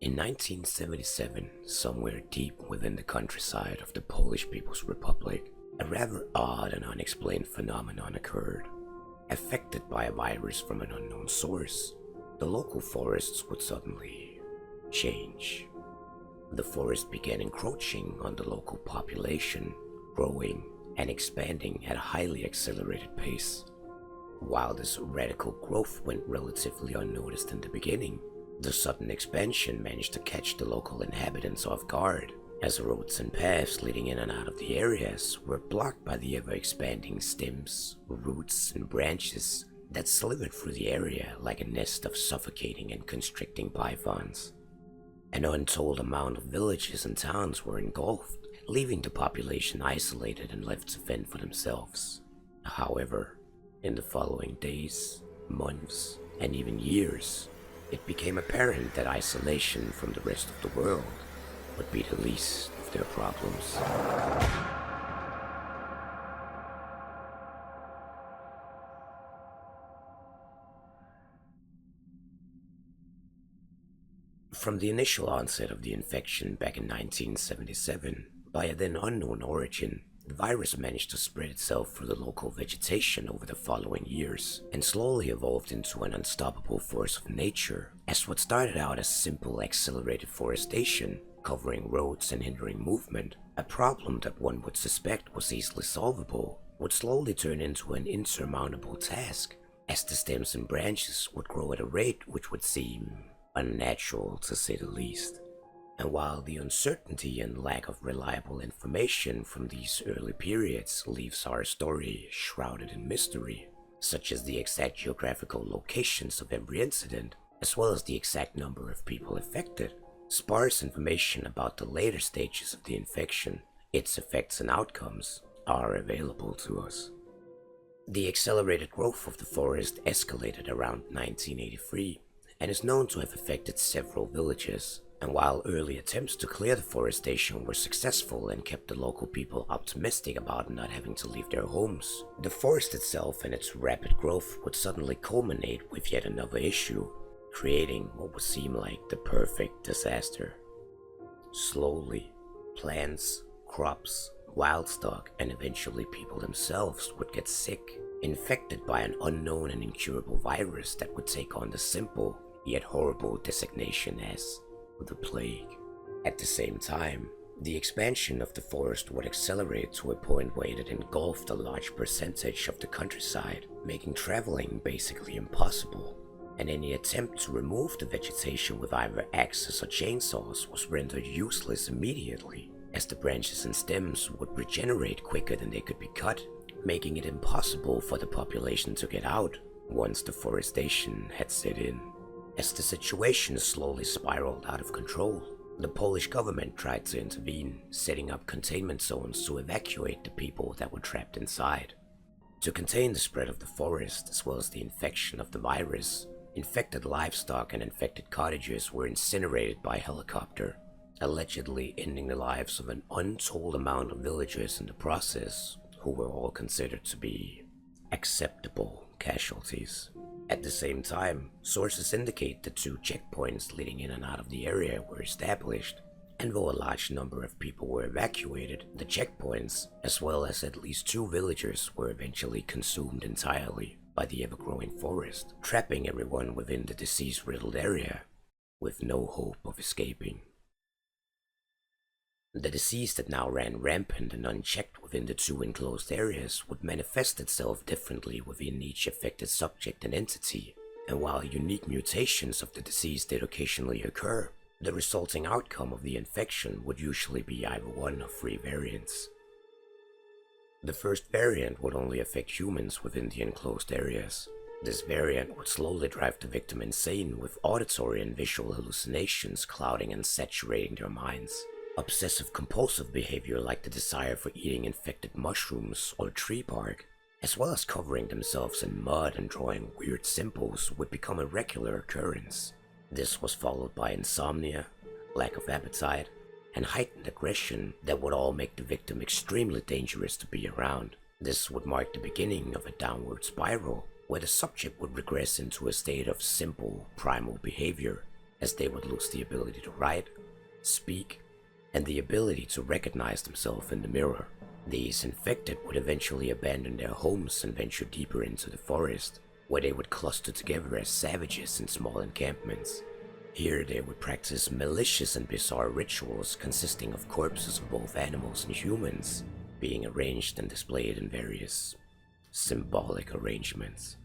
In 1977, somewhere deep within the countryside of the Polish People's Republic, a rather odd and unexplained phenomenon occurred. Affected by a virus from an unknown source, the local forests would suddenly change. The forest began encroaching on the local population, growing and expanding at a highly accelerated pace. While this radical growth went relatively unnoticed in the beginning, the sudden expansion managed to catch the local inhabitants off guard, as roads and paths leading in and out of the areas were blocked by the ever-expanding stems, roots, and branches that slithered through the area like a nest of suffocating and constricting pythons. An untold amount of villages and towns were engulfed, leaving the population isolated and left to fend for themselves. However, in the following days, months, and even years, it became apparent that isolation from the rest of the world would be the least of their problems. From the initial onset of the infection back in 1977, by a then unknown origin, the virus managed to spread itself through the local vegetation over the following years, and slowly evolved into an unstoppable force of nature, as what started out as simple accelerated forestation, covering roads and hindering movement, a problem that one would suspect was easily solvable, would slowly turn into an insurmountable task, as the stems and branches would grow at a rate which would seem unnatural to say the least. And while the uncertainty and lack of reliable information from these early periods leaves our story shrouded in mystery, such as the exact geographical locations of every incident, as well as the exact number of people affected, sparse information about the later stages of the infection, its effects and outcomes, are available to us. The accelerated growth of the forest escalated around 1983 and is known to have affected several villages. And while early attempts to clear the forestation were successful and kept the local people optimistic about not having to leave their homes, the forest itself and its rapid growth would suddenly culminate with yet another issue, creating what would seem like the perfect disaster. Slowly, plants, crops, wildstock, and eventually people themselves would get sick, infected by an unknown and incurable virus that would take on the simple yet horrible designation as the plague. At the same time, the expansion of the forest would accelerate to a point where it engulfed a large percentage of the countryside, making traveling basically impossible, and any attempt to remove the vegetation with either axes or chainsaws was rendered useless immediately, as the branches and stems would regenerate quicker than they could be cut, making it impossible for the population to get out once the forestation had set in. As the situation slowly spiraled out of control, the Polish government tried to intervene, setting up containment zones to evacuate the people that were trapped inside. To contain the spread of the forest as well as the infection of the virus, infected livestock and infected cottages were incinerated by helicopter, allegedly ending the lives of an untold amount of villagers in the process, who were all considered to be acceptable casualties. At the same time, sources indicate that 2 checkpoints leading in and out of the area were established, and though a large number of people were evacuated, the checkpoints, as well as at least 2 villagers, were eventually consumed entirely by the ever-growing forest, trapping everyone within the disease-riddled area, with no hope of escaping. The disease that now ran rampant and unchecked within the 2 enclosed areas would manifest itself differently within each affected subject and entity, and while unique mutations of the disease did occasionally occur, the resulting outcome of the infection would usually be either one of 3 variants. The first variant would only affect humans within the enclosed areas. This variant would slowly drive the victim insane, with auditory and visual hallucinations clouding and saturating their minds. Obsessive-compulsive behavior like the desire for eating infected mushrooms or tree bark, as well as covering themselves in mud and drawing weird symbols, would become a regular occurrence. This was followed by insomnia, lack of appetite, and heightened aggression that would all make the victim extremely dangerous to be around. This would mark the beginning of a downward spiral, where the subject would regress into a state of simple, primal behavior, as they would lose the ability to write, speak, and the ability to recognize themselves in the mirror. These infected would eventually abandon their homes and venture deeper into the forest, where they would cluster together as savages in small encampments. Here they would practice malicious and bizarre rituals consisting of corpses of both animals and humans, being arranged and displayed in various symbolic arrangements.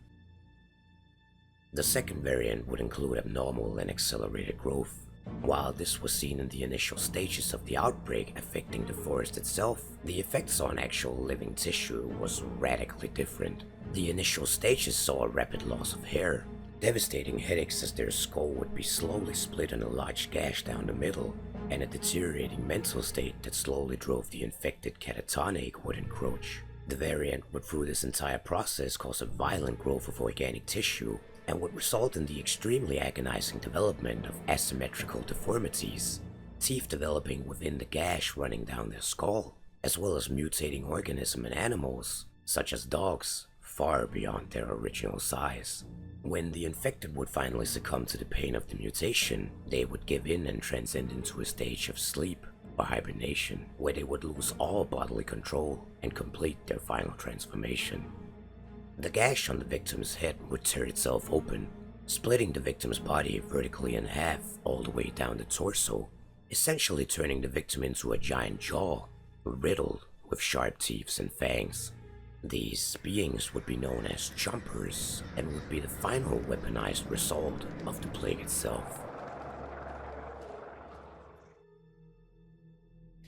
The second variant would include abnormal and accelerated growth. While this was seen in the initial stages of the outbreak affecting the forest itself, the effects on actual living tissue was radically different. The initial stages saw a rapid loss of hair, devastating headaches as their skull would be slowly split in a large gash down the middle, and a deteriorating mental state that slowly drove the infected catatonic would encroach. The variant would through this entire process cause a violent growth of organic tissue, and would result in the extremely agonizing development of asymmetrical deformities, teeth developing within the gash running down their skull, as well as mutating organisms in animals, such as dogs, far beyond their original size. When the infected would finally succumb to the pain of the mutation, they would give in and transcend into a stage of sleep or hibernation, where they would lose all bodily control and complete their final transformation. The gash on the victim's head would tear itself open, splitting the victim's body vertically in half all the way down the torso, essentially turning the victim into a giant jaw, riddled with sharp teeth and fangs. These beings would be known as chompers and would be the final weaponized result of the plague itself.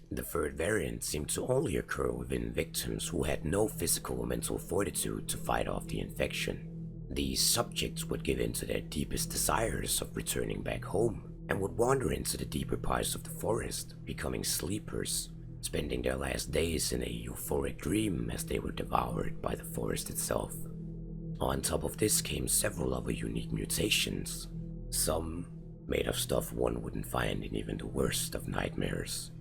The third variant seemed to only occur within victims who had no physical or mental fortitude to fight off the infection. These subjects would give in to their deepest desires of returning back home and would wander into the deeper parts of the forest, becoming sleepers, spending their last days in a euphoric dream as they were devoured by the forest itself. On top of this came several other unique mutations, some made of stuff one wouldn't find in even the worst of nightmares.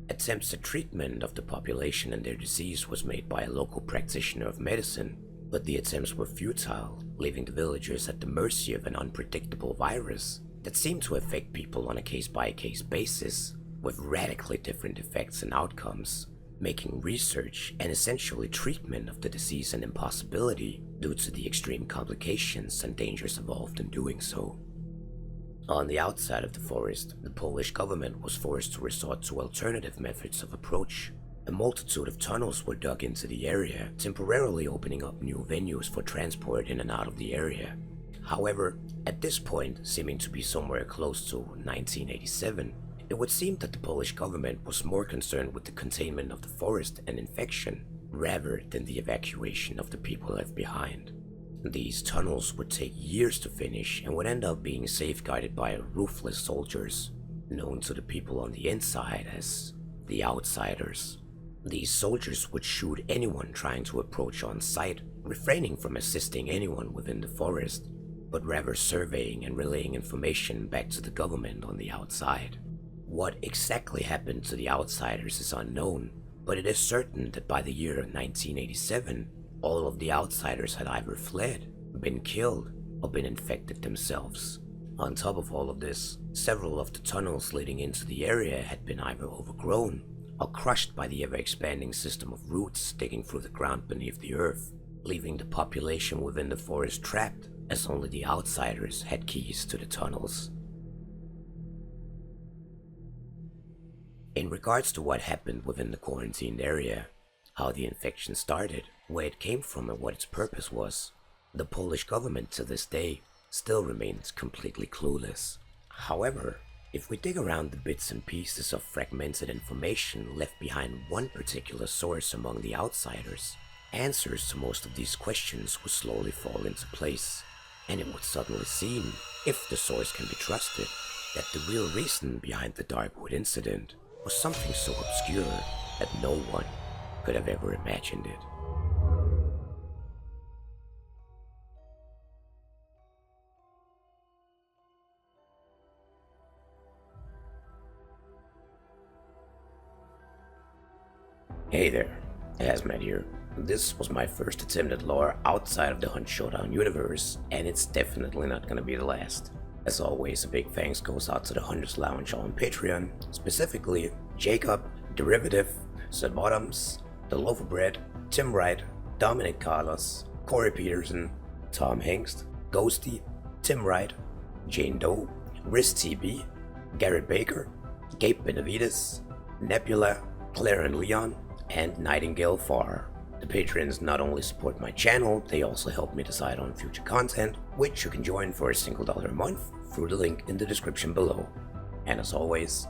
Attempts at treatment of the population and their disease was made by a local practitioner of medicine, but the attempts were futile, leaving the villagers at the mercy of an unpredictable virus that seemed to affect people on a case-by-case basis, with radically different effects and outcomes, making research and essentially treatment of the disease an impossibility due to the extreme complications and dangers involved in doing so. On the outside of the forest, the Polish government was forced to resort to alternative methods of approach. A multitude of tunnels were dug into the area, temporarily opening up new venues for transport in and out of the area. However, at this point, seeming to be somewhere close to 1987, it would seem that the Polish government was more concerned with the containment of the forest and infection, rather than the evacuation of the people left behind. These tunnels would take years to finish and would end up being safeguarded by ruthless soldiers, known to the people on the inside as the Outsiders. These soldiers would shoot anyone trying to approach on sight, refraining from assisting anyone within the forest, but rather surveying and relaying information back to the government on the outside. What exactly happened to the Outsiders is unknown, but it is certain that by the year 1987, all of the Outsiders had either fled, been killed, or been infected themselves. On top of all of this, several of the tunnels leading into the area had been either overgrown or crushed by the ever-expanding system of roots digging through the ground beneath the earth, leaving the population within the forest trapped, as only the Outsiders had keys to the tunnels. In regards to what happened within the quarantined area, how the infection started, where it came from and what its purpose was, the Polish government to this day still remains completely clueless. However, if we dig around the bits and pieces of fragmented information left behind one particular source among the Outsiders, answers to most of these questions would slowly fall into place, and it would suddenly seem, if the source can be trusted, that the real reason behind the Darkwood incident was something so obscure that no one could have ever imagined it. Hey there, Hazmat here. This was my first attempt at lore outside of the Hunt Showdown universe, and it's definitely not gonna be the last. As always, a big thanks goes out to the Hunters Lounge on Patreon, specifically Jacob, Derivative, Sir Bottoms, The Loaf of Bread, Tim Wright, Dominic Carlos, Corey Peterson, Tom Hengst, Ghosty, Tim Wright, Jane Doe, Riz TB, Garrett Baker, Gabe Benavides, Nebula, Claire and Leon, and Nightingale Farr. The patrons not only support my channel, they also help me decide on future content, which you can join for a single $1 a month through the link in the description below. And as always,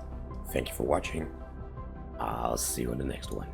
thank you for watching. I'll see you in the next one.